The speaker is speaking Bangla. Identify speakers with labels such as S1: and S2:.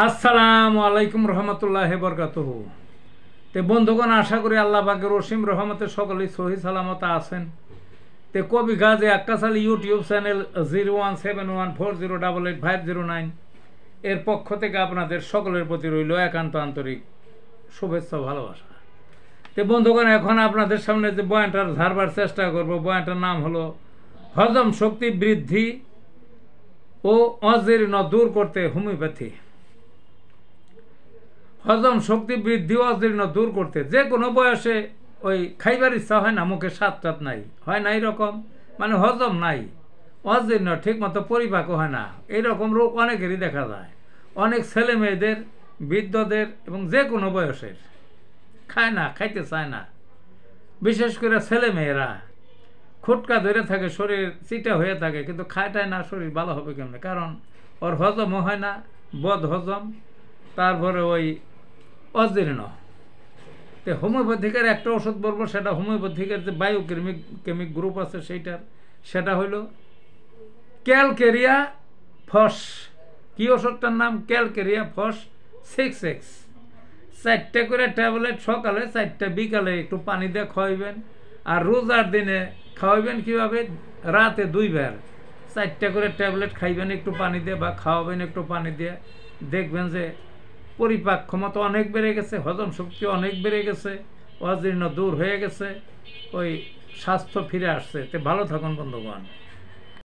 S1: আসসালামু আলাইকুম রহমতুল্লাহি বরকাতুহু। তে বন্ধুগণ, আশা করি আল্লাহ পাকের অসীম রহমতে সকলেই সহি সালামত আছেন। তে কবি গাজী আক্কাস আলী ইউটিউব চ্যানেল 017140885009 এর পক্ষ থেকে আপনাদের সকলের প্রতি রইল একান্ত আন্তরিক শুভেচ্ছা ভালোবাসা। তে বন্ধুগণ, এখন আপনাদের সামনে যে বয়ানটার ধারবার চেষ্টা করব, বয়ানটার নাম হলো হজম শক্তি বৃদ্ধি ও অজীর্ণ দূর করতে হোমিওপ্যাথি। হজম শক্তি বৃদ্ধি ও অজীর্ণ দূর করতে যে কোনো বয়সে ওই খাইবার ইচ্ছা হয় না, মুখে স্বাদ টাত নাই, হয় না এইরকম, মানে হজম নাই, অজীর্ণ ঠিক মতো পরিপাক হয় না, এইরকম রোগ অনেকেরই দেখা যায়। অনেক ছেলে মেয়েদের, বৃদ্ধদের এবং যে কোনো বয়সের খায় না, খাইতে চায় না। বিশেষ করে ছেলে মেয়েরা খুটকা ধরে থাকে, শরীর চিটা হয়ে থাকে, কিন্তু খায়টায় না, শরীর ভালো হবে কেমনে? কারণ ওর হজমও হয় না, বদ হজম, তারপরে ওই অজীর্ণ। তো হোমিওপ্যাথিকের একটা ওষুধ বলবো, সেটা হোমিওপ্যাথিকের যে বায়োকেমিক গ্রুপ আছে সেটা হইল ক্যালকেরিয়া ফস। কি ওষুধটার নাম? ক্যালকেরিয়া ফস 6X। 4টা করে ট্যাবলেট সকালে, 4টা বিকালে একটু পানি দিয়ে খাওয়াইবেন। আর রোজার দিনে খাওয়াইবেন কীভাবে? রাতে 2 বার 4টা করে ট্যাবলেট খাইবেন একটু পানি দিয়ে, বা খাওয়াবেন একটু পানি দিয়ে। দেখবেন যে পরিপাক ক্ষমতা অনেক বেড়ে গেছে, হজম শক্তি অনেক বেড়ে গেছে, অজীর্ণ দূর হয়ে গেছে, ওই স্বাস্থ্য ফিরে আসছে। তো ভালো থাকুন বন্ধুগণ।